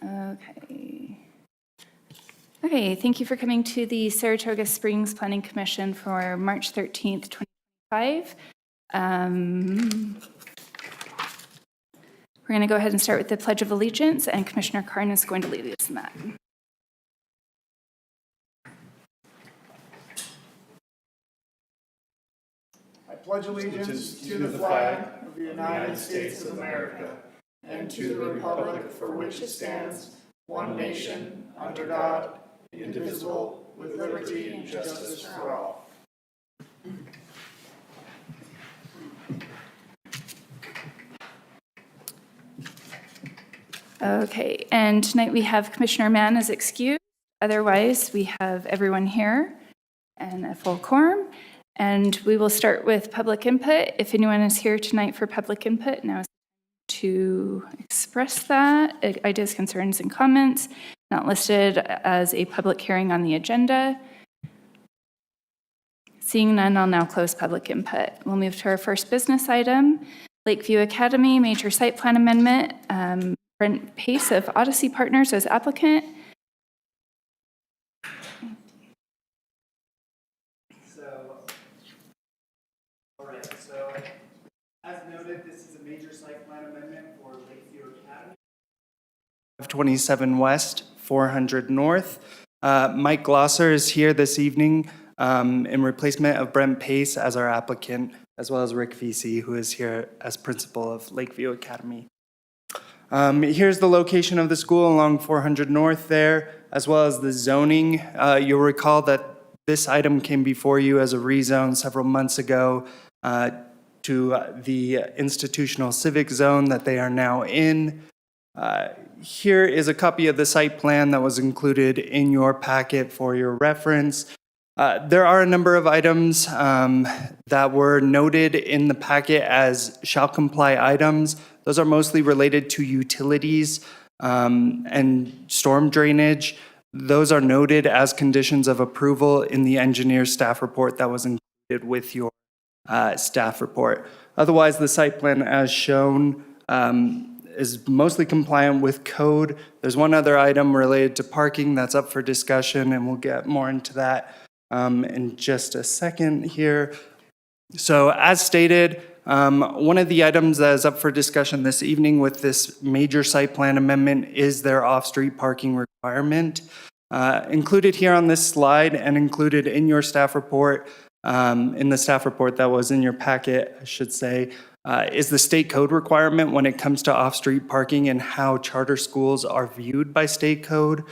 Okay. Okay, thank you for coming to the Saratoga Springs Planning Commission for March 13th, 2025. We're going to go ahead and start with the Pledge of Allegiance, and Commissioner Karn is going to lead us in that. I pledge allegiance to the flag of the United States of America and to the republic for which it stands, one nation, under God, indivisible, with liberty and justice for all. Okay, and tonight we have Commissioner Mann as excused. Otherwise, we have everyone here and a full quorum. And we will start with public input. If anyone is here tonight for public input, now is to express that, ideas, concerns, and comments, not listed as a public hearing on the agenda. Seeing none, I'll now close public input. We'll move to our first business item, Lakeview Academy Major Site Plan Amendment. Brent Pace of Odyssey Partners as applicant. So as noted, this is a major site plan amendment for Lakeview Academy. 527 West, 400 North. Mike Glosser is here this evening in replacement of Brent Pace as our applicant, as well as Rick Vesey, who is here as principal of Lakeview Academy. Here's the location of the school along 400 North there, as well as the zoning. You'll recall that this item came before you as a rezone several months ago to the institutional civic zone that they are now in. Here is a copy of the site plan that was included in your packet for your reference. There are a number of items that were noted in the packet as shall comply items. Those are mostly related to utilities and storm drainage. Those are noted as conditions of approval in the engineer's staff report that was included with your staff report. Otherwise, the site plan as shown is mostly compliant with code. There's one other item related to parking that's up for discussion, and we'll get more into that in just a second here. So as stated, one of the items that is up for discussion this evening with this major site plan amendment is their off-street parking requirement. Included here on this slide and included in your staff report, in the staff report that was in your packet, I should say, is the state code requirement when it comes to off-street parking and how charter schools are viewed by state code.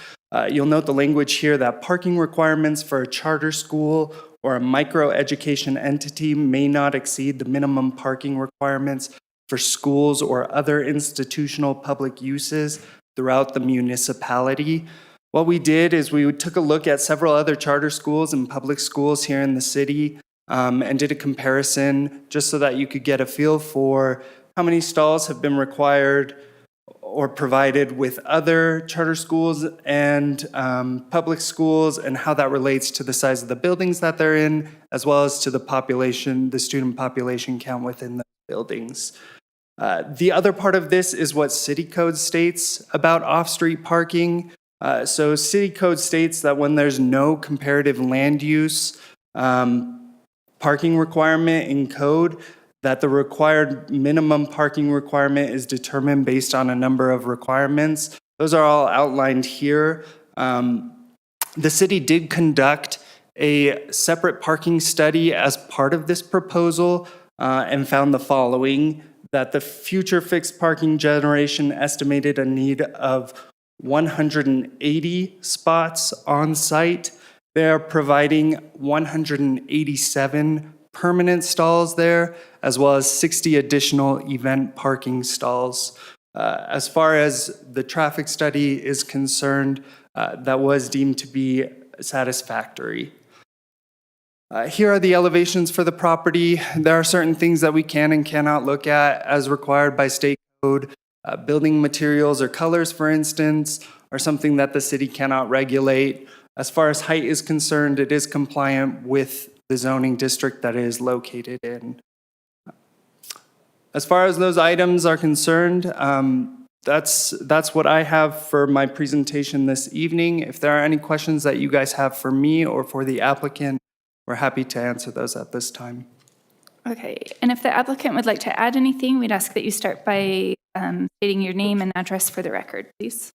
You'll note the language here that parking requirements for a charter school or a micro-education entity may not exceed the minimum parking requirements for schools or other institutional public uses throughout the municipality. What we did is we took a look at several other charter schools and public schools here in the city and did a comparison just so that you could get a feel for how many stalls have been required or provided with other charter schools and public schools, and how that relates to the size of the buildings that they're in, as well as to the population, the student population count within the buildings. The other part of this is what city code states about off-street parking. So city code states that when there's no comparative land use parking requirement in code, that the required minimum parking requirement is determined based on a number of requirements. Those are all outlined here. The city did conduct a separate parking study as part of this proposal and found the following: that the future fixed parking generation estimated a need of 180 spots on site. They are providing 187 permanent stalls there, as well as 60 additional event parking stalls. As far as the traffic study is concerned, that was deemed to be satisfactory. Here are the elevations for the property. There are certain things that we can and cannot look at as required by state code. Building materials or colors, for instance, are something that the city cannot regulate. As far as height is concerned, it is compliant with the zoning district that it is located in. As far as those items are concerned, that's what I have for my presentation this evening. If there are any questions that you guys have for me or for the applicant, we're happy to answer those at this time. Okay, and if the applicant would like to add anything, we'd ask that you start by stating your name and address for the record, please.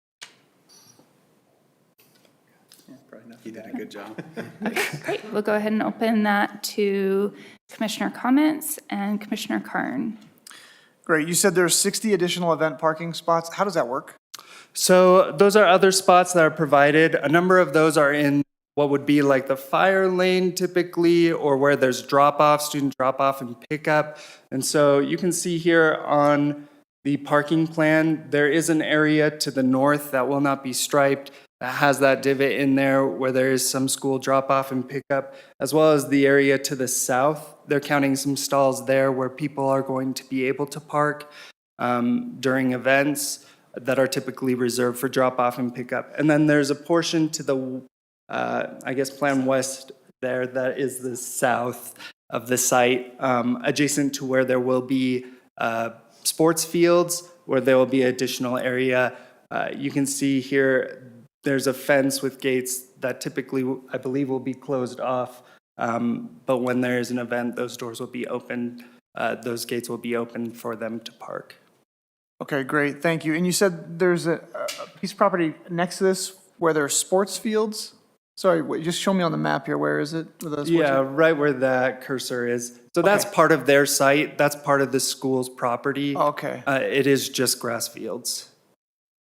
You did a good job. Okay, great. We'll go ahead and open that to Commissioner comments and Commissioner Carn. Great. You said there's 60 additional event parking spots. How does that work? So those are other spots that are provided. A number of those are in what would be like the fire lane typically, or where there's drop-off, student drop-off and pickup. And so you can see here on the parking plan, there is an area to the north that will not be striped, that has that divot in there where there is some school drop-off and pickup, as well as the area to the south. They're counting some stalls there where people are going to be able to park during events that are typically reserved for drop-off and pickup. And then there's a portion to the, I guess, Plan West there that is the south of the site, adjacent to where there will be sports fields, where there will be additional area. You can see here, there's a fence with gates that typically, I believe, will be closed off. But when there is an event, those doors will be opened. Those gates will be open for them to park. Okay, great. Thank you. And you said there's a piece of property next to this where there are sports fields? Sorry, wait, just show me on the map here. Where is it? Where the sports Yeah, field- right where that cursor is. So that's Okay. part of their site. That's part of the school's property. Okay, It is just grass fields.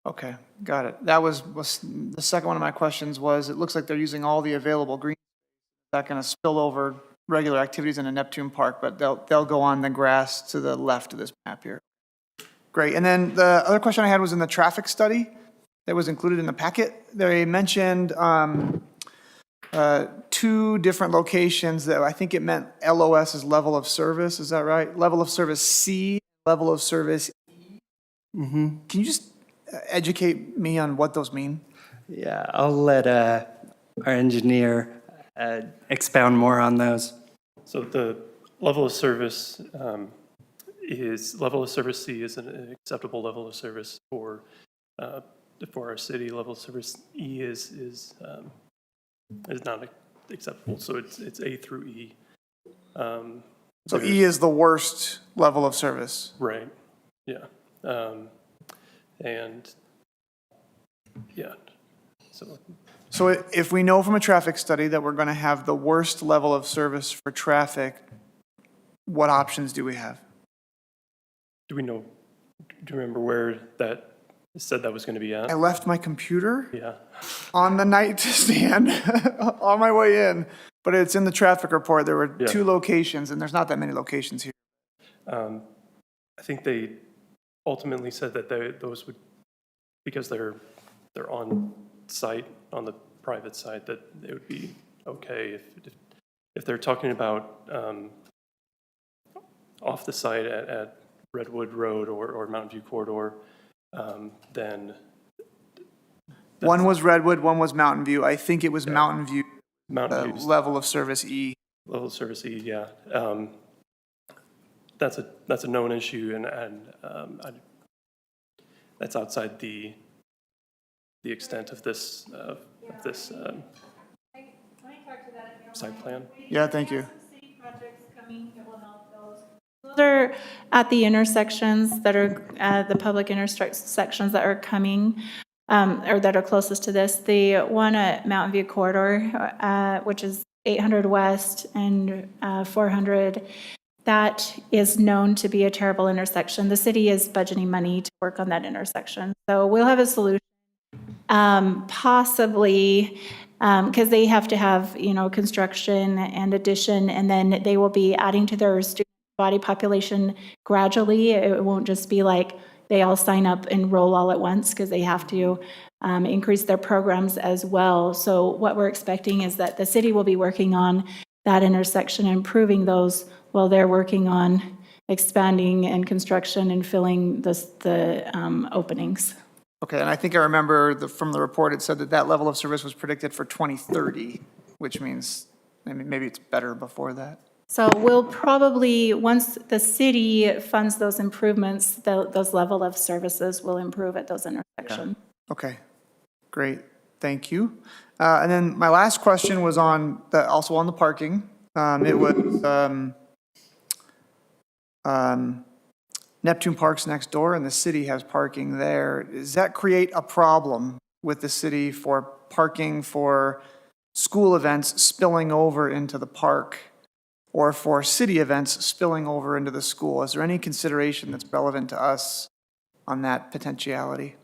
okay, got it. That was the second one of my questions was, it looks like they're using all the available green. Not going to spill over regular activities in a Neptune Park, but they'll go on the grass to the left of this map here. Great. And then the other question I had was in the traffic study that was included in the packet. They mentioned two different locations that I think it meant LOS is level of service. Is that right? Level of service C, level of service E. Can you just educate me on what those mean? Yeah, I'll let our engineer expound more on those. So the level of service level of service C is an acceptable level of service for our city. Level of service E is not acceptable. So it's A through E. So E is the worst level of service. Right. Yeah. And yeah. So if we know from a traffic study that we're going to have the worst level of service for traffic, what options do we have? Do you remember where that said that was going to be I at? left my computer Yeah. on the nightstand on my way in, but it's in the traffic report. There were Yeah. two locations, and there's not that many locations here. I think they ultimately said that those would, because they're on site, on the private side, that it would be okay if they're talking about off the site at Redwood Road or Mountain View Corridor, then One was Redwood, one was Mountain View. I think it was Mountain View, Mountain View's level of service E. level of service E, yeah. That's a known issue, and that's outside the extent of this site plan. Yeah, thank you. City projects coming that will help those. Those are at the intersections that are, the public intersections that are coming, or that are closest to this. The one at Mountain View Corridor, which is 800 West and 400, that is known to be a terrible intersection. The city is budgeting money to work on that intersection. So we'll have a solution, possibly, because they have to have, construction and addition, and then they will be adding to their student body population gradually. It won't just be like they all sign up and roll all at once, because they have to increase their programs as well. So what we're expecting is that the city will be working on that intersection, improving those, while they're working on expanding and construction and filling the openings. Okay, and I think I remember from the report, it said that level of service was predicted for 2030, which means maybe it's better before that. So we'll probably, once the city funds those improvements, those level of services will improve at those intersections. Okay, great, thank you. And then my last question was on, also on the parking. It was Neptune Park's next door, and the city has parking there. Does that create a problem with the city for parking for school events spilling over into the park, or for city events spilling over into the school? Is there any consideration that's relevant to us on that potentiality?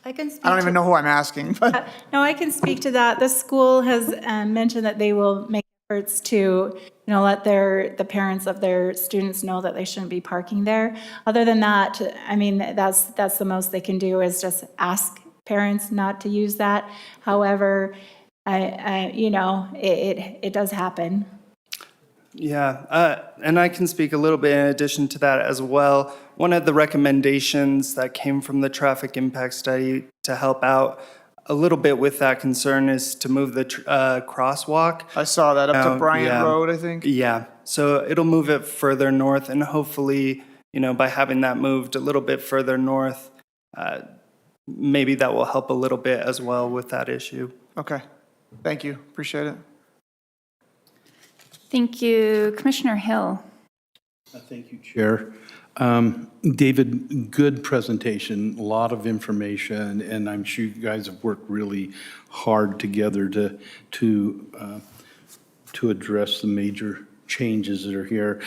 I can speak I don't to- even know who I'm asking, but No, I can speak to that. The school has mentioned that they will make efforts to, let the parents of their students know that they shouldn't be parking there. Other than that, I mean, that's the most they can do, is just ask parents not to use that. However, it does happen. Yeah, and I can speak a little bit in addition to that as well. One of the recommendations that came from the traffic impact study to help out a little bit with that concern is to move the crosswalk. I saw that up to Bryant yeah. Road, I think. Yeah, so it'll move it further north, and hopefully, by having that moved a little bit further north, maybe that will help a little bit as well with that issue. Okay, thank you, appreciate it. Thank you. Commissioner Hill. Thank you, Chair. David, good presentation, a lot of information, and I'm sure you guys have worked really hard together to address the major changes that are here.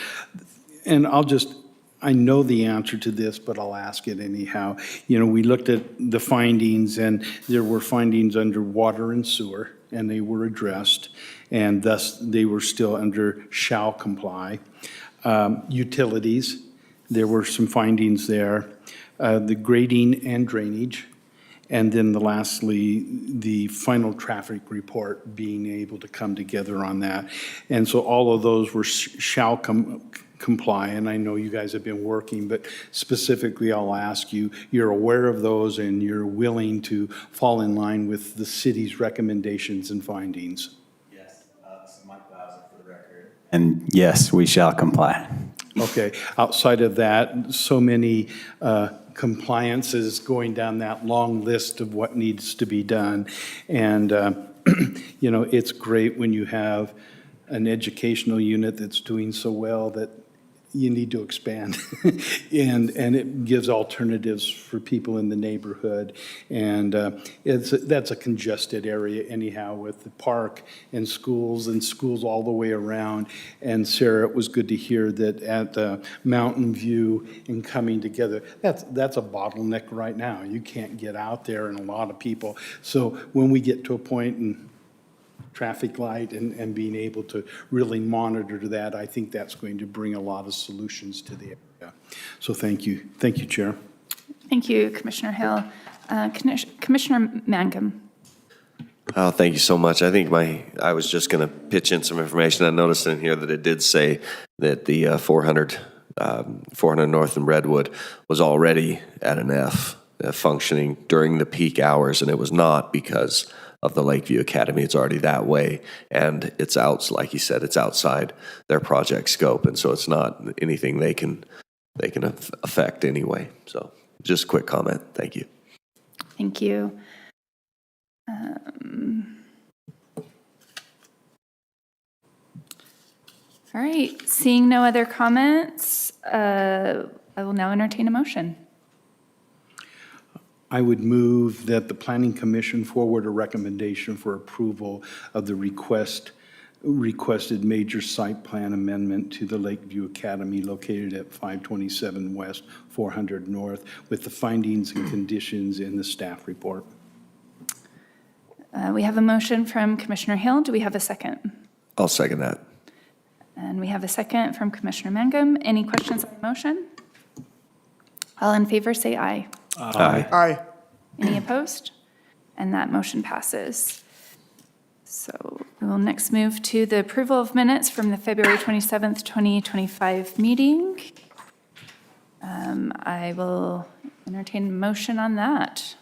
And I know the answer to this, but I'll ask it anyhow. We looked at the findings, and there were findings under water and sewer, and they were addressed, and thus they were still under shall comply. Utilities, there were some findings there. The grading and drainage, and then lastly, the final traffic report, being able to come together on that. And so all of those were shall comply, and I know you guys have been working, but specifically I'll ask you, you're aware of those and you're willing to fall in line with the city's recommendations and findings? Yes, this is Mike Bowser for the record. And yes, we shall comply. Okay, outside of that, so many compliances going down that long list of what needs to be done. And, it's great when you have an educational unit that's doing so well that you need to expand. and it gives alternatives for people in the neighborhood. And that's a congested area anyhow, with the park and schools all the way around. And Sarah, it was good to hear that at Mountain View and coming together, that's a bottleneck right now. You can't get out there, and a lot of people. So when we get to a point in traffic light and being able to really monitor that, I think that's going to bring a lot of solutions to the area. So thank you. Thank you, Chair. Thank you, Commissioner Hill. Commissioner Mangum. Oh, thank you so much. I think I was just going to pitch in some information. I noticed in here that it did say that the 400 North in Redwood was already at an F, functioning during the peak hours, and it was not because of the Lakeview Academy. It's already that way, and it's out, like you said, it's outside their project scope, and so it's not anything they can affect anyway. So just a quick comment. Thank you. Thank you. All right, seeing no other comments, I will now entertain a motion. I would move that the Planning Commission forward a recommendation for approval of the requested major site plan amendment to the Lakeview Academy located at 527 West, 400 North, with the findings and conditions in the staff report. We have a motion from Commissioner Hill. Do we have a second? I'll second that. And we have a second from Commissioner Mangum. Any questions on the motion? All in favor, say aye. Aye. Aye. Any opposed? And that motion passes. So we will next move to the approval of minutes from the February 27th, 2025 meeting. I will entertain a motion on that.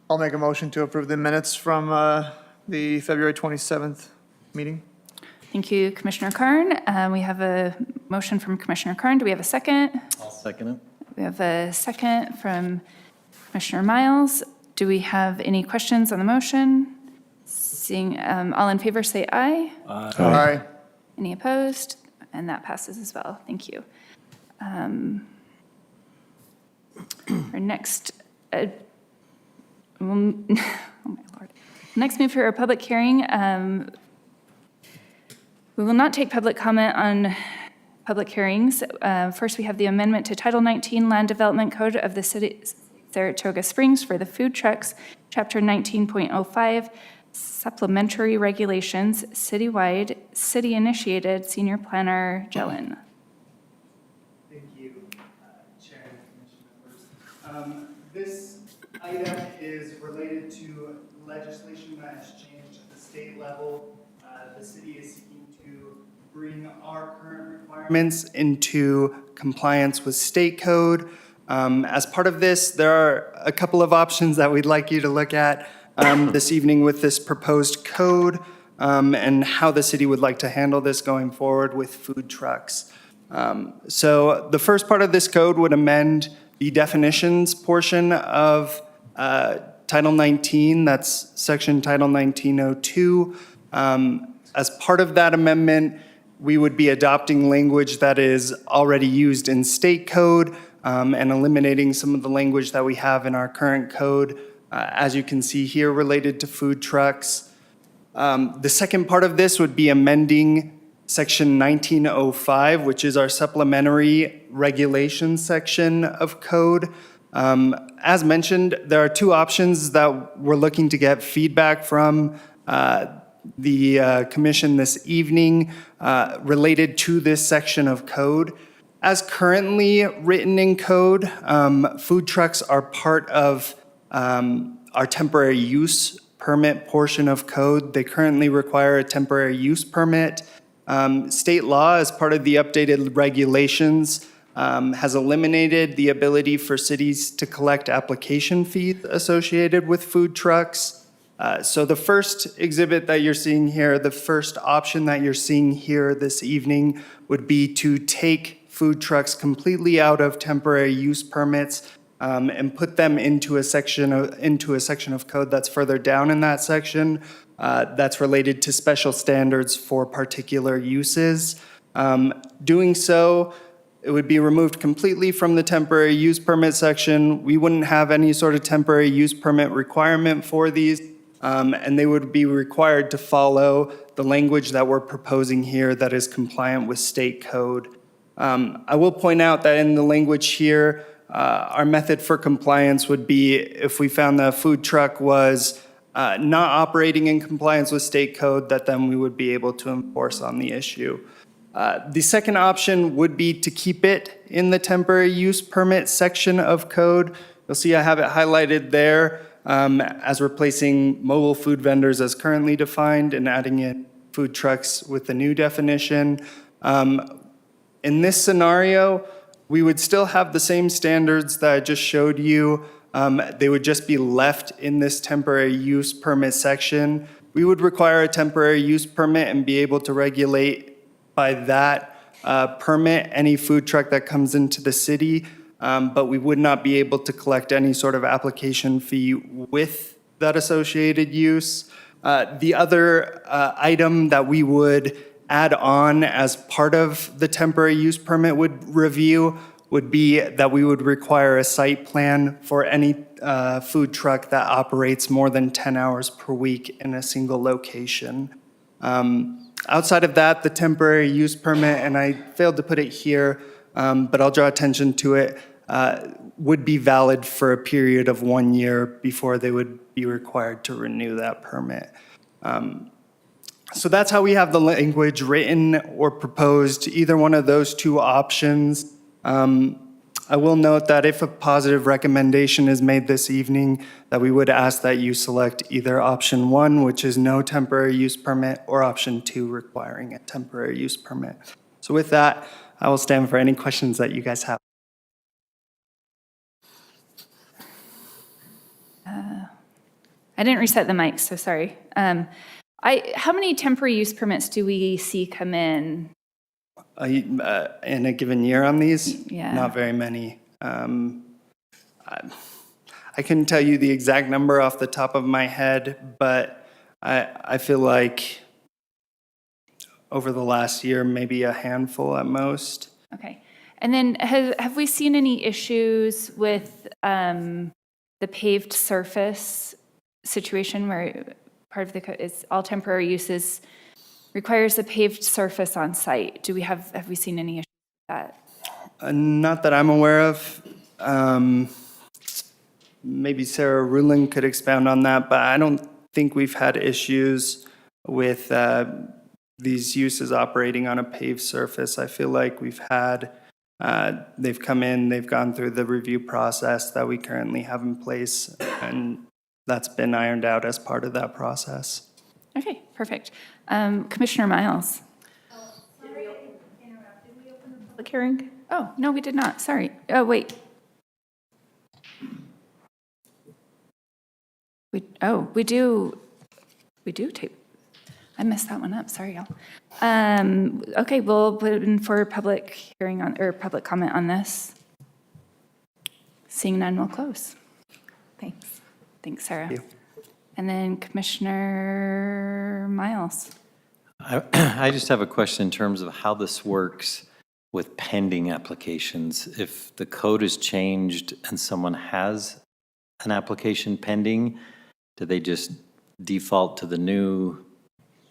I'll make a motion to approve the minutes from the February 27th meeting. Thank you, Commissioner Karn. We have a motion from Commissioner Karn. Do we have a second? I'll second it. We have a second from Commissioner Miles. Do we have any questions on the motion? Seeing all in favor, say aye. Aye. Any opposed? And that passes as well. Thank you. Our next, oh my Lord. Next move for a public hearing. We will not take public comment on public hearings. First, we have the amendment to Title 19 Land Development Code of the City of Saratoga Springs for the food trucks, Chapter 19.05, Supplementary Regulations, Citywide, City-Initiated, Senior Planner Jelen. Thank you, Chair and Commission members. This item is related to legislation that has changed at the state level. The city is seeking to bring our current requirements into compliance with state code. As part of this, there are a couple of options that we'd like you to look at this evening with this proposed code and how the city would like to handle this going forward with food trucks. So the first part of this code would amend the definitions portion of Title 19, that's Section Title 1902. As part of that amendment, we would be adopting language that is already used in state code and eliminating some of the language that we have in our current code, as you can see here, related to food trucks. The second part of this would be amending Section 1905, which is our supplementary regulations section of code. As mentioned, there are two options that we're looking to get feedback from the commission this evening related to this section of code. As currently written in code, food trucks are part of our temporary use permit portion of code. They currently require a temporary use permit. State law, as part of the updated regulations, has eliminated the ability for cities to collect application fees associated with food trucks. So the first exhibit that you're seeing here, the first option that you're seeing here this evening would be to take food trucks completely out of temporary use permits and put them into a section of code that's further down in that section that's related to special standards for particular uses. Doing so, it would be removed completely from the temporary use permit section. We wouldn't have any sort of temporary use permit requirement for these. And they would be required to follow the language that we're proposing here that is compliant with state code. I will point out that in the language here, our method for compliance would be if we found the food truck was not operating in compliance with state code, that then we would be able to enforce on the issue. The second option would be to keep it in the temporary use permit section of code. You'll see I have it highlighted there. As replacing mobile food vendors as currently defined and adding in food trucks with the new definition. In this scenario, we would still have the same standards that I just showed you. They would just be left in this temporary use permit section. We would require a temporary use permit and be able to regulate by that permit any food truck that comes into the city. But we would not be able to collect any sort of application fee with that associated use. The other item that we would add on as part of the temporary use permit review would be that we would require a site plan for any food truck that operates more than 10 hours per week in a single location. Outside of that, the temporary use permit, and I failed to put it here, but I'll draw attention to it, would be valid for a period of 1 year before they would be required to renew that permit. So that's how we have the language written or proposed, either one of those two options. I will note that if a positive recommendation is made this evening, that we would ask that you select either option 1, which is no temporary use permit, or option 2, requiring a temporary use permit. So with that, I will stand for any questions that you guys have. I didn't reset the mic, so sorry. How many temporary use permits do we see come in? In a given year on these? Yeah. Not very many. I couldn't tell you the exact number off the top of my head, but I feel like over the last year, maybe a handful at most. Okay. And then have we seen any issues with the paved surface situation where part of the is all temporary uses requires a paved surface on site? Have we seen any issues with that? Not that I'm aware of. Maybe Sarah Rulin could expound on that, but I don't think we've had issues with these uses operating on a paved surface. I feel like they've come in, they've gone through the review process that we currently have in place, and that's been ironed out as part of that process. Okay, perfect. Commissioner Miles? Public hearing? Oh, no, we did not. Sorry. Oh, wait. We do tape. I messed that one up. Sorry, y'all. Okay, we'll put it in for public hearing or public comment on this. Seeing none, we'll close. Thanks. Thanks, Sarah. Thank you. And then Commissioner Miles. I just have a question in terms of how this works with pending applications. If the code is changed and someone has an application pending, do they just default to the new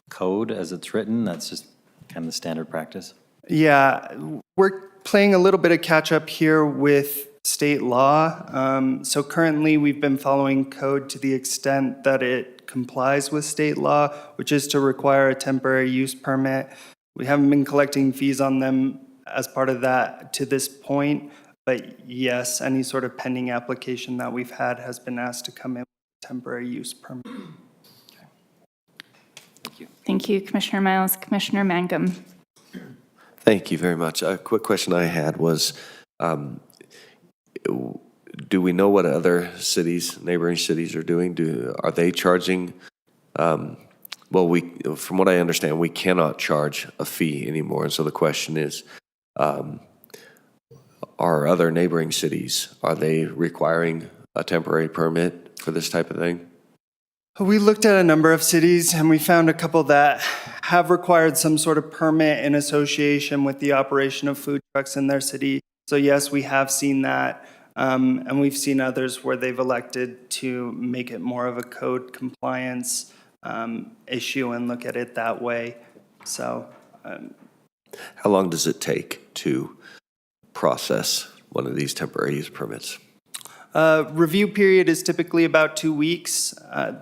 code as it's written? That's just kind of the standard practice. Yeah, we're playing a little bit of catch up here with state law. So currently we've been following code to the extent that it complies with state law, which is to require a temporary use permit. We haven't been collecting fees on them as part of that to this point, but yes, any sort of pending application that we've had has been asked to come in with a temporary use permit. Thank you, Commissioner Miles. Commissioner Mangum. Thank you very much. A quick question I had was, do we know what other cities, neighboring cities are doing? Are they charging? From what I understand, we cannot charge a fee anymore. And so the question is, are other neighboring cities, are they requiring a temporary permit for this type of thing? We looked at a number of cities and we found a couple that have required some sort of permit in association with the operation of food trucks in their city. So yes, we have seen that. And we've seen others where they've elected to make it more of a code compliance issue and look at it that way. So. How long does it take to process one of these temporary use permits? Review period is typically about 2 weeks.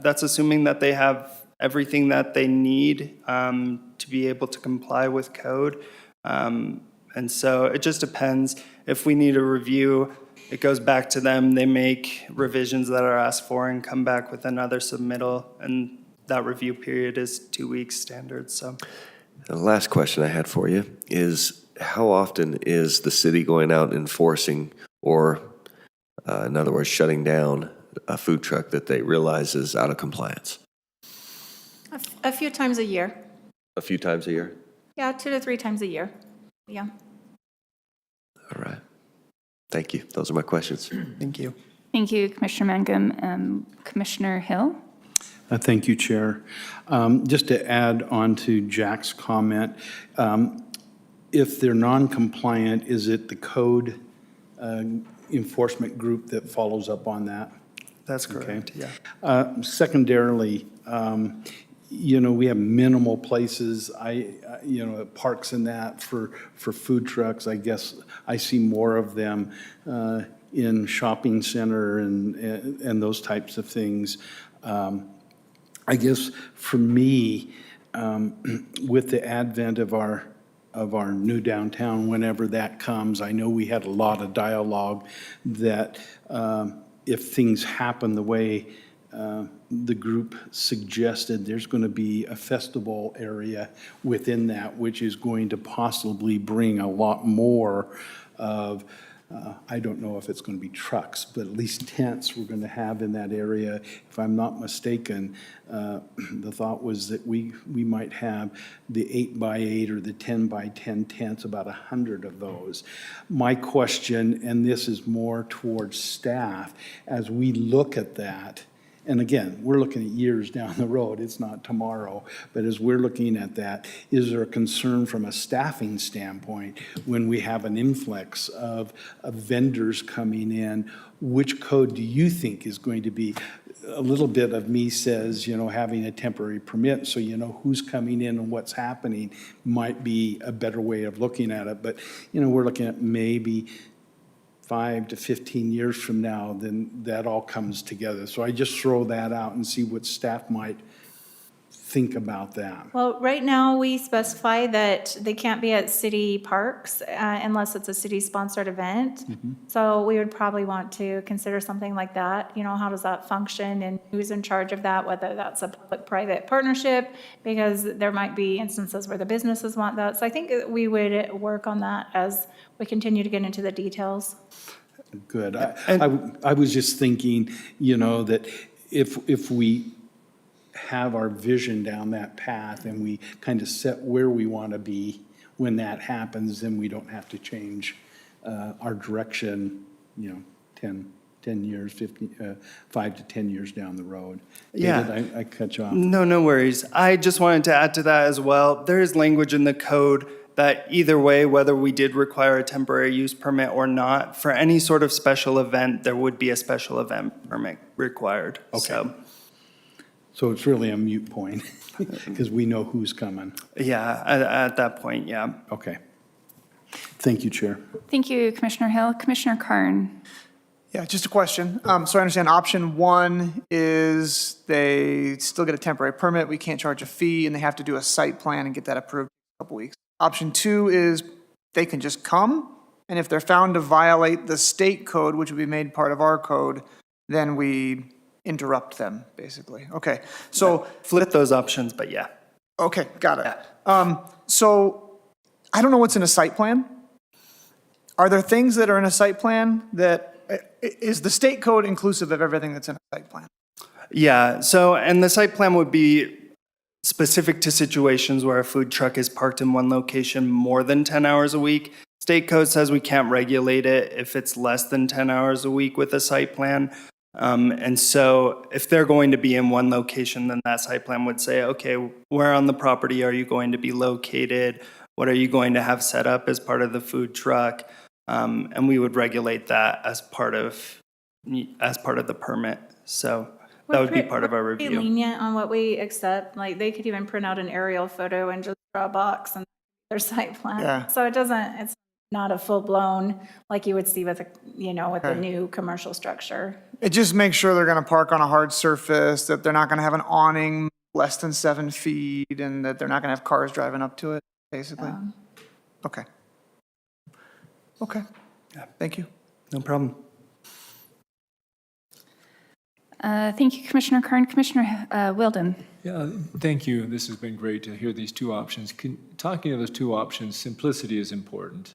That's assuming that they have everything that they need to be able to comply with code. And so it just depends. If we need a review, it goes back to them. They make revisions that are asked for and come back with another submittal. And that review period is 2 weeks standard. So. The last question I had for you is, how often is the city going out and enforcing, or in other words, shutting down a food truck that they realize is out of compliance? A few times a year. A few times a year? Yeah, 2 to 3 times a year. Yeah. All right. Thank you. Those are my questions. Thank you. Thank you, Commissioner Mangum. Commissioner Hill? Thank you, Chair. Just to add on to Jack's comment, if they're non-compliant, is it the code enforcement group that follows up on that? That's correct, Okay. yeah. Secondarily, we have minimal places, parks and that for food trucks. I guess I see more of them in shopping center and those types of things. I guess for me, with the advent of our new downtown, whenever that comes, I know we had a lot of dialogue that if things happen the way the group suggested, there's going to be a festival area within that, which is going to possibly bring a lot more of I don't know if it's going to be trucks, but at least tents we're going to have in that area. If I'm not mistaken, the thought was that we might have the 8x8 or the 10x10 tents, about 100 of those. My question, and this is more towards staff, as we look at that, and again, we're looking at years down the road, it's not tomorrow, but as we're looking at that, is there a concern from a staffing standpoint when we have an influx of vendors coming in? Which code do you think is going to be, a little bit of me says, having a temporary permit so you know who's coming in and what's happening might be a better way of looking at it. But, we're looking at maybe 5 to 15 years from now, then that all comes together. So I just throw that out and see what staff might think about that. Well, right now, we specify that they can't be at city parks unless it's a city-sponsored event. So we would probably want to consider something like that. How does that function and who's in charge of that, whether that's a public-private partnership, because there might be instances where the businesses want that. So I think we would work on that as we continue to get into the details. Good. I was just thinking, that if we have our vision down that path and we kind of set where we want to be when that happens, then we don't have to change our direction, 10 years, 5 to 10 years down the road. Yeah. David, I cut you off. No worries. I just wanted to add to that as well. There is language in the code that either way, whether we did require a temporary use permit or not, for any sort of special event, there would be a special event permit required. Okay. So it's really a moot point because we know who's coming. Yeah, at that point, yeah. Okay. Thank you, Chair. Thank you, Commissioner Hill. Commissioner Karn. Yeah, just a question. So I understand option 1 is they still get a temporary permit, we can't charge a fee, and they have to do a site plan and get that approved in a couple weeks. Option 2 is they can just come, and if they're found to violate the state code, which would be made part of our code, then we interrupt them, basically. Okay, so, Flip those options, but yeah. okay, got it. So I don't know what's in a site plan. Are there things that are in a site plan that, is the state code inclusive of everything that's in a site plan? Yeah, so, and the site plan would be specific to situations where a food truck is parked in one location more than 10 hours a week. State code says we can't regulate it if it's less than 10 hours a week with a site plan. And so if they're going to be in one location, then that site plan would say, okay, where on the property are you going to be located? What are you going to have set up as part of the food truck? And we would regulate that as part of the permit. So that would be part of our We're pretty review. lenient on what we accept. Like, they could even print out an aerial photo and just draw a box and their site plan. Yeah. So it's not a full-blown, like you would see with a new commercial structure. It just makes sure they're gonna park on a hard surface, that they're not gonna have an awning less than 7 feet, and that they're not gonna have cars driving up to it, basically. Okay. Okay. Thank you. No problem. Thank you, Commissioner Karn. Commissioner Wilden. Yeah, thank you. This has been great to hear these two options. Talking of those two options, simplicity is important,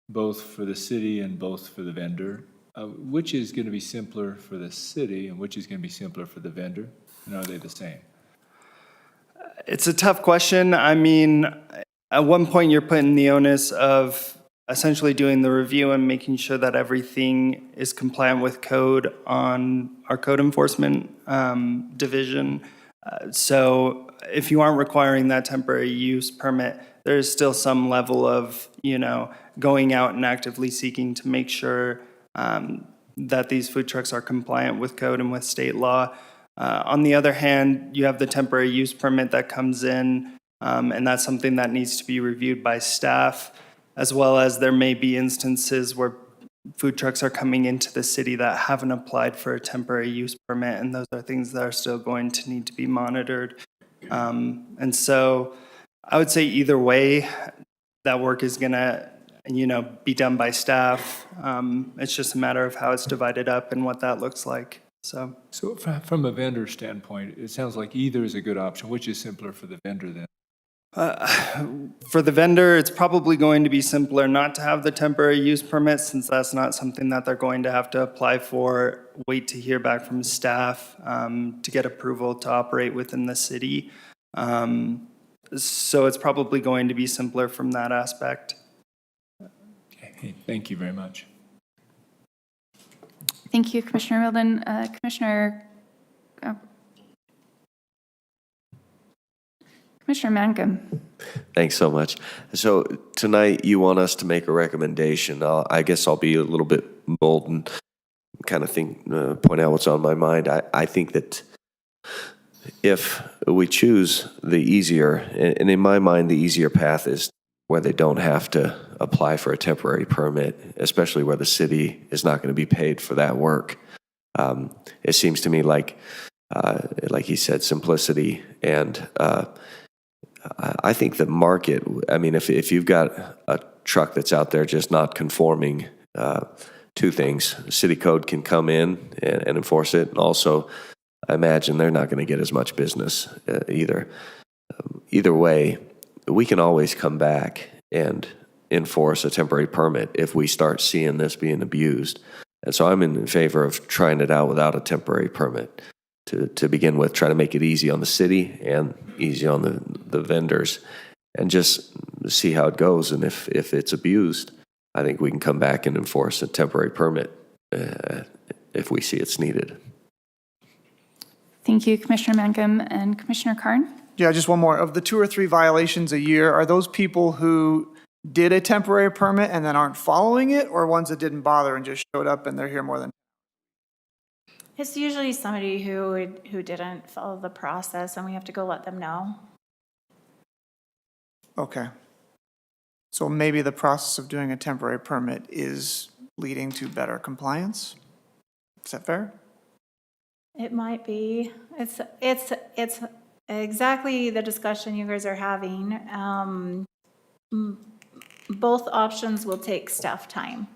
both for the city and both for the vendor. Which is going to be simpler for the city and which is going to be simpler for the vendor? And are they the same? It's a tough question. I mean, at one point you're putting the onus of essentially doing the review and making sure that everything is compliant with code on our code enforcement division. So if you aren't requiring that temporary use permit, there's still some level of, going out and actively seeking to make sure that these food trucks are compliant with code and with state law. On the other hand, you have the temporary use permit that comes in, and that's something that needs to be reviewed by staff, as well as there may be instances where food trucks are coming into the city that haven't applied for a temporary use permit, and those are things that are still going to need to be monitored. And so I would say either way, that work is going to be done by staff. It's just a matter of how it's divided up and what that looks like. So From a vendor standpoint, it sounds like either is a good option. Which is simpler for the vendor then? For the vendor, it's probably going to be simpler not to have the temporary use permit, since that's not something that they're going to have to apply for, wait to hear back from staff to get approval to operate within the city. So it's probably going to be simpler from that aspect. Okay, thank you very much. Thank you, Commissioner Wilden. Commissioner Mangum. Thanks so much. So tonight, you want us to make a recommendation. I guess I'll be a little bit bold and kind of point out what's on my mind. I think that if we choose the easier, and in my mind, the easier path is where they don't have to apply for a temporary permit, especially where the city is not going to be paid for that work. It seems to me like he said, simplicity. And I think the market, I mean, if you've got a truck that's out there just not conforming, two things: city code can come in and enforce it, and also I imagine they're not going to get as much business either. Either way, we can always come back and enforce a temporary permit if we start seeing this being abused. And so I'm in favor of trying it out without a temporary permit to begin with, try to make it easy on the city and easy on the vendors, and just see how it goes. And if it's abused, I think we can come back and enforce a temporary permit if we see it's needed. Thank you, Commissioner Mangum. And Commissioner Karn? Yeah, just one more. Of the 2 or 3 violations a year, are those people who did a temporary permit and then aren't following it, or ones that didn't bother and just showed up and they're here more than? It's usually somebody who didn't follow the process, and we have to go let them know. Okay. So maybe the process of doing a temporary permit is leading to better compliance? Is that fair? It might be. It's exactly the discussion you guys are having. Both options will take staff time.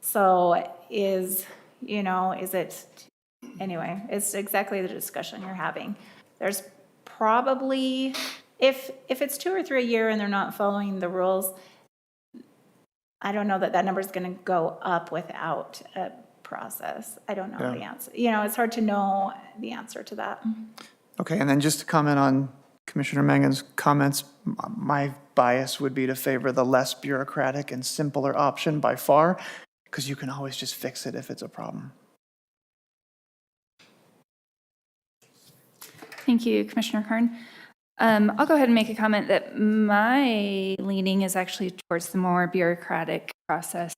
So anyway, it's exactly the discussion you're having. There's probably, if it's 2 or 3 a year and they're not following the rules, I don't know that number is going to go up without a process. I don't know the answer. It's hard to know the answer to that. Okay, and then just to comment on Commissioner Mangan's comments, my bias would be to favor the less bureaucratic and simpler option by far, because you can always just fix it if it's a problem. Thank you, Commissioner Karn. I'll go ahead and make a comment that my leaning is actually towards the more bureaucratic process,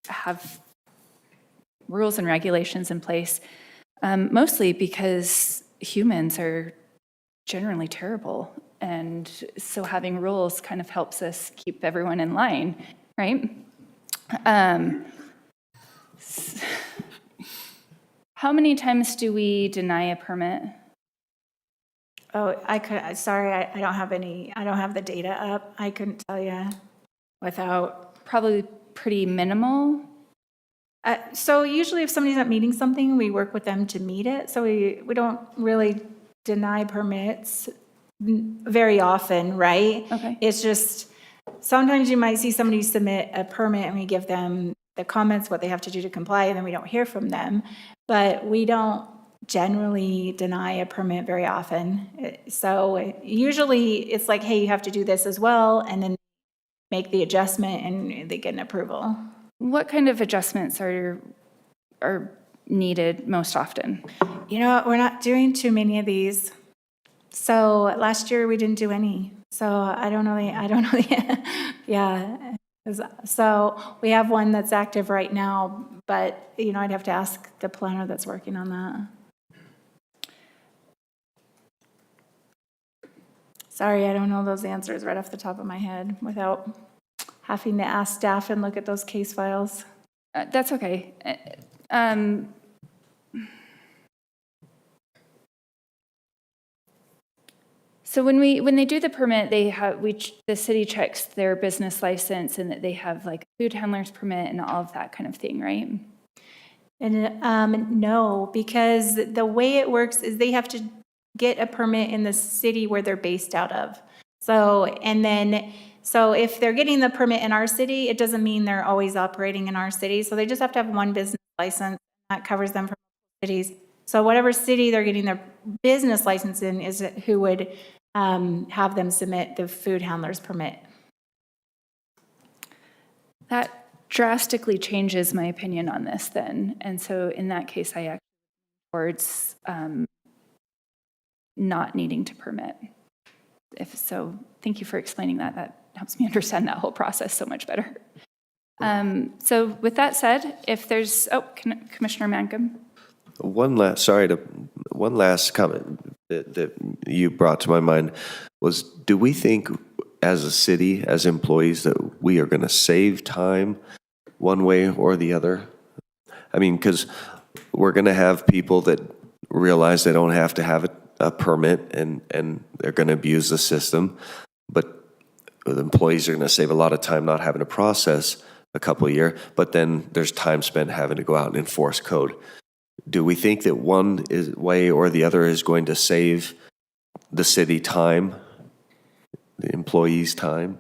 have rules and regulations in place, mostly because humans are generally terrible. And so having rules kind of helps us keep everyone in line, right? How many times do we deny a permit? Oh, sorry, I don't have the data up. I couldn't tell you without. Probably pretty minimal. So usually if somebody's not meeting something, we work with them to meet it. So we don't really deny permits very often, right? Okay. It's just, sometimes you might see somebody submit a permit and we give them the comments, what they have to do to comply, and then we don't hear from them. But we don't generally deny a permit very often. So usually it's like, hey, you have to do this as well, and then make the adjustment and they get an approval. What kind of adjustments are needed most often? You know what, we're not doing too many of these. So last year we didn't do any. So I don't know. Yeah. So we have one that's active right now, but I'd have to ask the planner that's working on that. Sorry, I don't know those answers right off the top of my head without having to ask staff and look at those case files. That's okay. So when they do the permit, the city checks their business license and that they have like food handler's permit and all of that kind of thing, right? And no, because the way it works is they have to get a permit in the city where they're based out of. So, and then, so if they're getting the permit in our city, it doesn't mean they're always operating in our city. So they just have to have one business license. That covers them from cities. So whatever city they're getting their business license in is who would have them submit the food handler's permit. That drastically changes my opinion on this then. And so in that case, I actually towards not needing to permit. If so, thank you for explaining that. That helps me understand that whole process so much better. So with that said, if there's, Commissioner Mangum. One last comment that you brought to my mind was, do we think as a city, as employees, that we are going to save time one way or the other? I mean, because we're going to have people that realize they don't have to have a permit and they're going to abuse the system, but the employees are going to save a lot of time not having to process a couple of years, but then there's time spent having to go out and enforce code. Do we think that one way or the other is going to save the city time, the employees' time?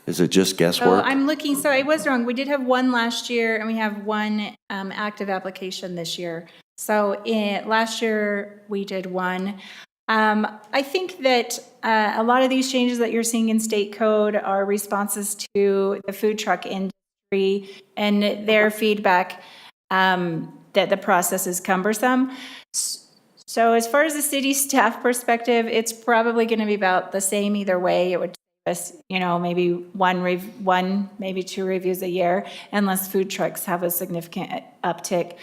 Is it just So guesswork? I'm looking, so I was wrong. We did have one last year and we have one active application this year. So last year we did one. I think that a lot of these changes that you're seeing in state code are responses to the food truck industry and their feedback that the process is cumbersome. So as far as the city staff perspective, it's probably going to be about the same either way. It would take us, maybe one, maybe 2 reviews a year, unless food trucks have a significant uptick.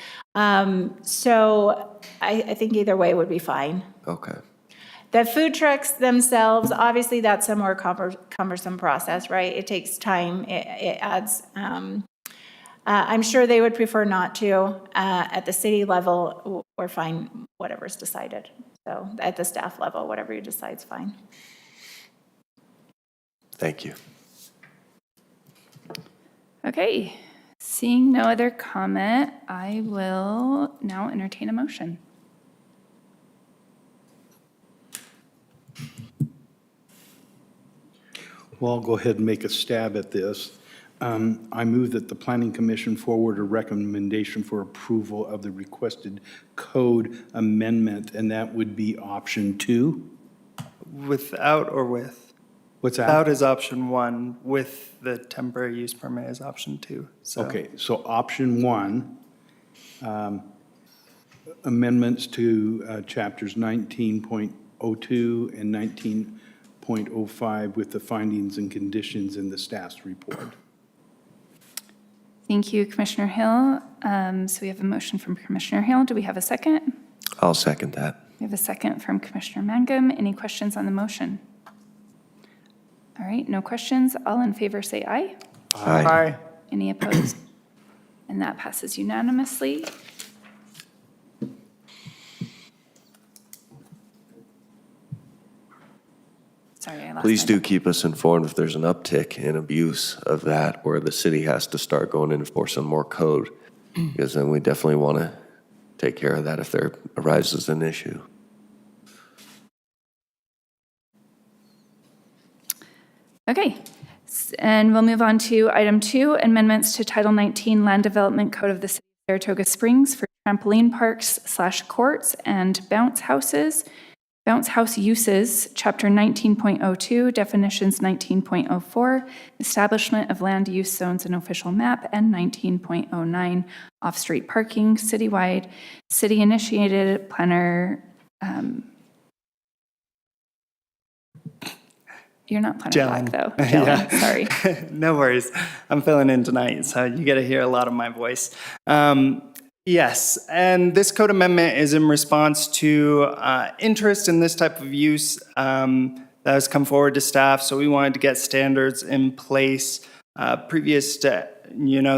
So I think either way would be fine. Okay. The food trucks themselves, obviously that's a more cumbersome process, right? It takes time, it adds, I'm sure they would prefer not to. At the city level, we're fine, whatever's decided. So at the staff level, whatever you decide is fine. Thank you. Okay, seeing no other comment, I will now entertain a motion. Well, I'll go ahead and make a stab at this. I move that the Planning Commission forward a recommendation for approval of the requested code amendment, and that would be option 2. Without or with? What's Without that? is option 1, with the temporary use permit is option 2. So Okay, so option 1, amendments to chapters 19.02 and 19.05 with the findings and conditions in the staff's report. Thank you, Commissioner Hill. So we have a motion from Commissioner Hill. Do we have a second? I'll second that. We have a second from Commissioner Mangum. Any questions on the motion? All right, no questions. All in favor say aye. Aye. Any opposed? And that passes unanimously. Sorry, I lost Please my- do keep us informed if there's an uptick in abuse of that, where the city has to start going and enforcing more code, because then we definitely want to take care of that if there arises an issue. Okay, and we'll move on to item 2, amendments to Title 19 Land Development Code of the City of Saratoga Springs for trampoline parks / courts and bounce houses. Bounce house uses, Chapter 19.02, definitions 19.04, establishment of land use zones and official map, and 19.09, off-street parking, citywide, city-initiated planner. You're not planner Jelen. black, though. Yeah. Jelen, sorry. No worries. I'm filling in tonight, so you get to hear a lot of my voice. Yes, and this code amendment is in response to interest in this type of use that has come forward to staff. So we wanted to get standards in place previous to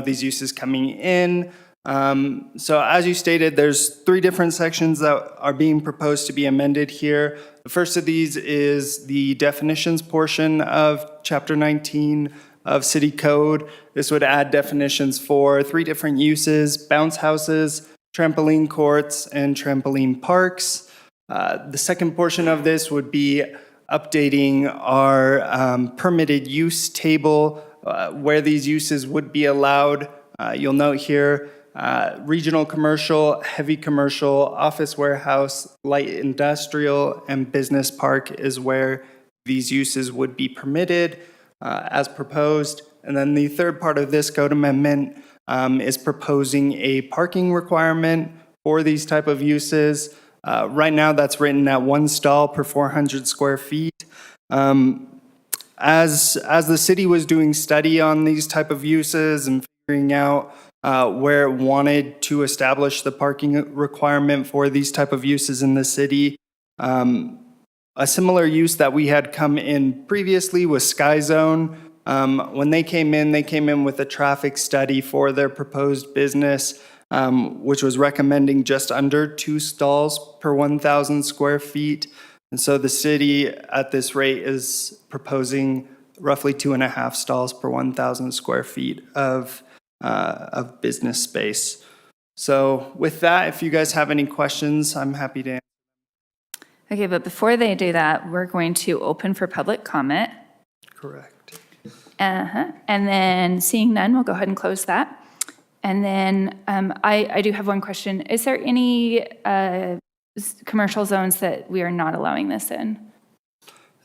these uses coming in. So as you stated, there's 3 different sections that are being proposed to be amended here. The first of these is the definitions portion of Chapter 19 of City Code. This would add definitions for 3 different uses: bounce houses, trampoline courts, and trampoline parks. The second portion of this would be updating our permitted use table where these uses would be allowed. You'll note here, regional commercial, heavy commercial, office warehouse, light industrial, and business park is where these uses would be permitted as proposed. And then the third part of this code amendment is proposing a parking requirement for these type of uses. Right now, that's written at 1 stall per 400 square feet. As the city was doing study on these type of uses and figuring out where it wanted to establish the parking requirement for these type of uses in the city, a similar use that we had come in previously was Sky Zone. When they came in with a traffic study for their proposed business, which was recommending just under 2 stalls per 1,000 square feet. And so the city at this rate is proposing roughly 2.5 stalls per 1,000 square feet of business space. So with that, if you guys have any questions, I'm happy to answer. Okay, but before they do that, we're going to open for public comment. Correct. And then seeing none, we'll go ahead and close that. And then I do have one question. Is there any commercial zones that we are not allowing this in?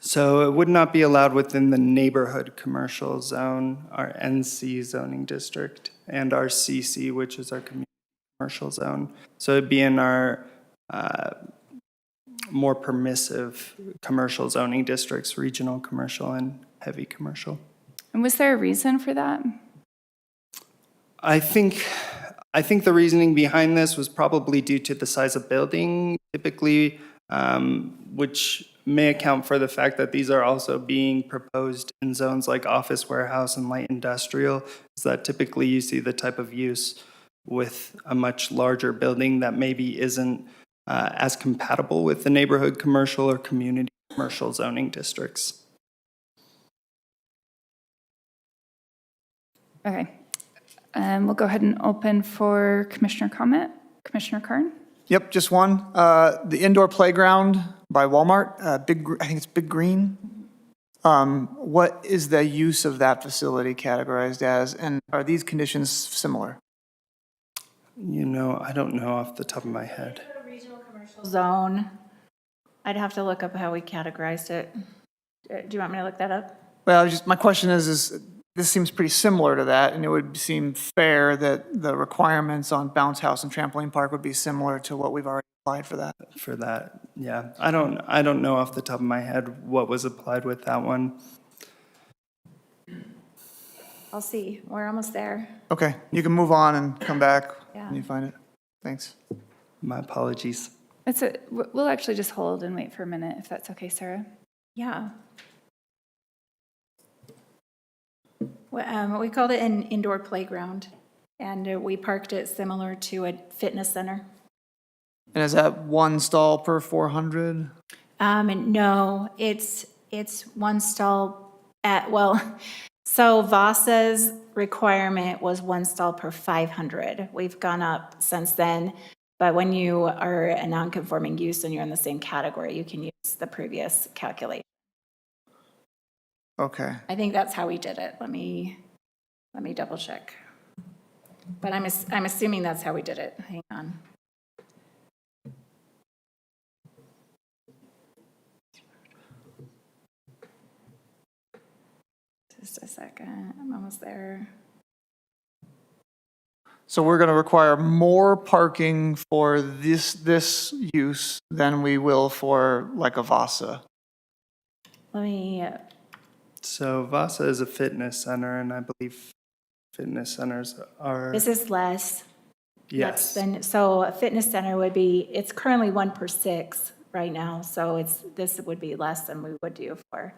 So it would not be allowed within the neighborhood commercial zone, our NC zoning district, and our CC, which is our community commercial zone. So it'd be in our more permissive commercial zoning districts, regional commercial and heavy commercial. And was there a reason for that? I think the reasoning behind this was probably due to the size of building, typically, which may account for the fact that these are also being proposed in zones like office warehouse and light industrial, is that typically you see the type of use with a much larger building that maybe isn't as compatible with the neighborhood commercial or community commercial zoning districts. Okay. We'll go ahead and open for commissioner comment. Commissioner Karn? Yep, just one. The indoor playground by Walmart, I think it's Big Green. What is the use of that facility categorized as, and are these conditions similar? You know, I don't know off the top of my head. Regional commercial zone. I'd have to look up how we categorized it. Do you want me to look that up? Well, my question is this seems pretty similar to that, and it would seem fair that the requirements on bounce house and trampoline park would be similar to what we've already applied for that. For that, yeah. I don't know off the top of my head what was applied with that one. I'll see. We're almost there. Okay, you can move on and come back Yeah. when you find it. Thanks. My apologies. We'll actually just hold and wait for a minute, if that's okay, Sarah. Yeah. We called it an indoor playground, and we parked it similar to a fitness center. And is that 1 stall per 400? And no, it's 1 stall so Vasa's requirement was 1 stall per 500. We've gone up since then, but when you are a non-conforming use and you're in the same category, you can use the previous calculation. Okay. I think that's how we did it. Let me double check. But I'm assuming that's how we did it. Hang on. Just a second. I'm almost there. So we're going to require more parking for this use than we will for like a Vasa. Let me, So Vasa is a fitness center, and I believe fitness centers are, this is less. yes. So a fitness center would be, it's currently 1 per 6 right now, so this would be less than we would do for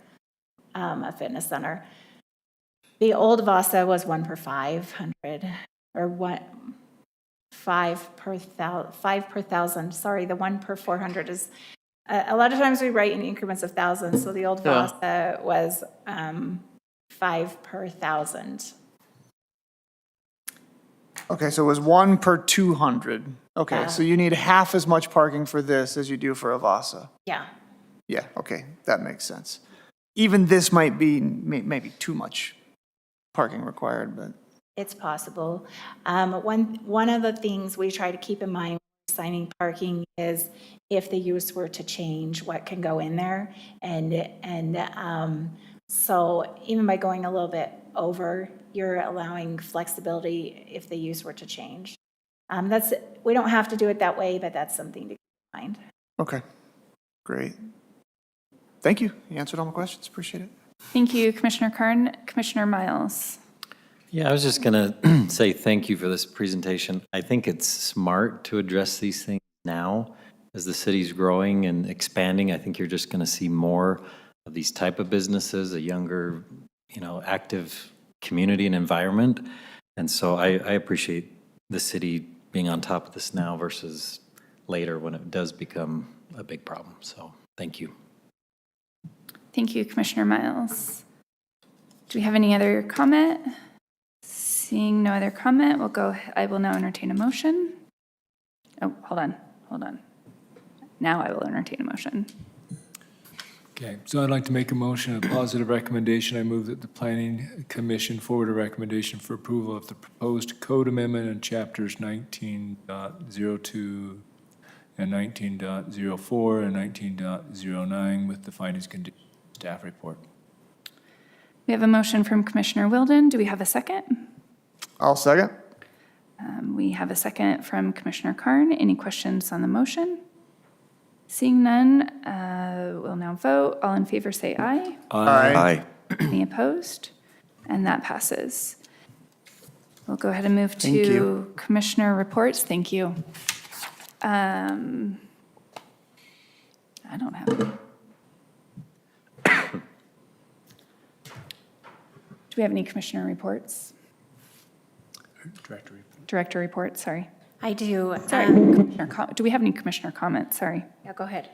a fitness center. The old Vasa was 1 per 500, or 5 per 1,000. Sorry, the 1 per 400 is, a lot of times we write in increments of thousands, so the old Vasa was 5 per 1,000. Okay, so it was 1 per 200. Okay, so you need half as much parking for this as you do for a Vasa. Yeah. Yeah, okay, that makes sense. Even this might be maybe too much parking required, but It's possible. One of the things we try to keep in mind when signing parking is if the use were to change, what can go in there? So even by going a little bit over, you're allowing flexibility if the use were to change. We don't have to do it that way, but that's something to keep in mind. okay, great. Thank you. You answered all my questions. Appreciate it. Thank you, Commissioner Kern. Commissioner Miles. Yeah, I was just going to say thank you for this presentation. I think it's smart to address these things now as the city's growing and expanding. I think you're just going to see more of these type of businesses, a younger, active community and environment. And so I appreciate the city being on top of this now versus later when it does become a big problem. So thank you. Thank you, Commissioner Miles. Do we have any other comment? Seeing no other comment, I will now entertain a motion. Oh, hold on. Now I will entertain a motion. Okay, so I'd like to make a motion, a positive recommendation. I move that the Planning Commission forward a recommendation for approval of the proposed code amendment in chapters 19.02 and 19.04 and 19.09 with the findings conditions staff report. We have a motion from Commissioner Wilden. Do we have a second? I'll second. We have a second from Commissioner Kern. Any questions on the motion? Seeing none, we'll now vote. All in favor say aye. Aye. Any opposed? And that passes. We'll go ahead and move Thank to you. Commissioner reports. Thank you. I don't have any. Do we have any commissioner reports? Director report. Director reports, sorry. I do. Sorry, Commissioner do we have any commissioner comments? Sorry. Yeah, go ahead.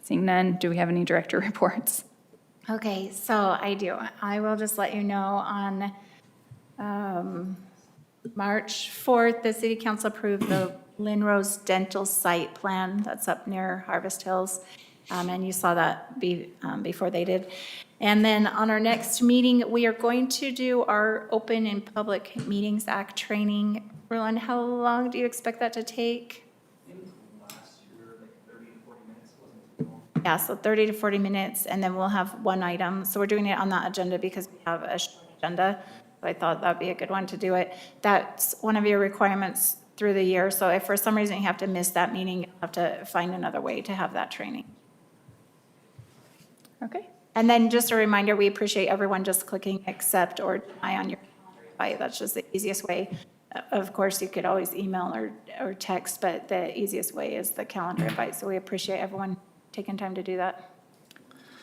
Seeing none, do we have any director reports? Okay, so I do. I will just let you know on March 4th, the city council approved the Linrose Dental Site Plan that's up near Harvest Hills. And you saw that before they did. And then on our next meeting, we are going to do our Open and Public Meetings Act training. Roland, how long do you expect that to take? Yeah, so 30 to 40 minutes, and then we'll have one item. So we're doing it on that agenda because we have a short agenda. So I thought that'd be a good one to do it. That's one of your requirements through the year. So if for some reason you have to miss that meeting, you have to find another way to have that training. Okay. And then just a reminder, we appreciate everyone just clicking accept or deny on your calendar invite. That's just the easiest way. Of course, you could always email or text, but the easiest way is the calendar invite. So we appreciate everyone taking time to do that.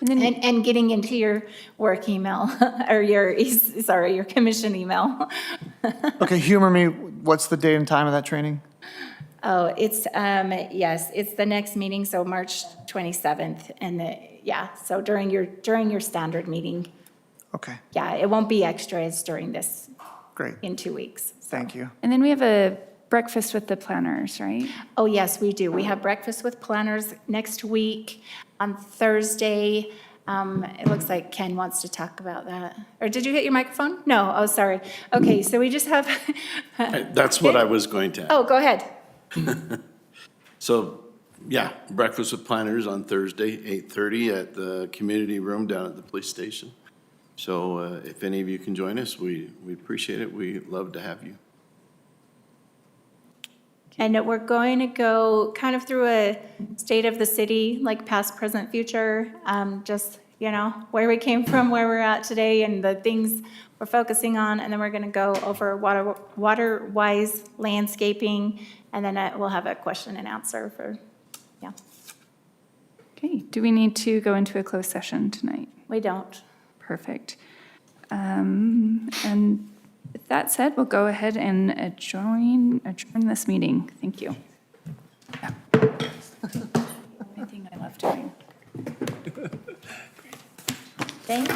And then And getting into your work email or your commission email. Okay, humor me. What's the date and time of that training? Oh, it's, yes, it's the next meeting, so March 27th. And so during your standard meeting. Okay, Yeah, it won't be extra, it's during this, great. in 2 weeks. Thank you. And then we have a breakfast with the planners, right? Oh, yes, we do. We have breakfast with planners next week on Thursday. It looks like Ken wants to talk about that. Or did you hit your microphone? No, oh, sorry. Okay, so we just have. That's what I was going to. Oh, go ahead. So, yeah, breakfast with planners on Thursday, 8:30 at the community room down at the police station. So if any of you can join us, we appreciate it. We love to have you. And we're going to go kind of through a state of the city, like past, present, future, just, where we came from, where we're at today, and the things we're focusing on. And then we're going to go over water-wise landscaping, and then we'll have a question and answer for, Okay, do we need to go into a closed session tonight? we don't. Perfect. And with that said, we'll go ahead and adjourn this meeting. Thank you. Anything I love doing. Thank you.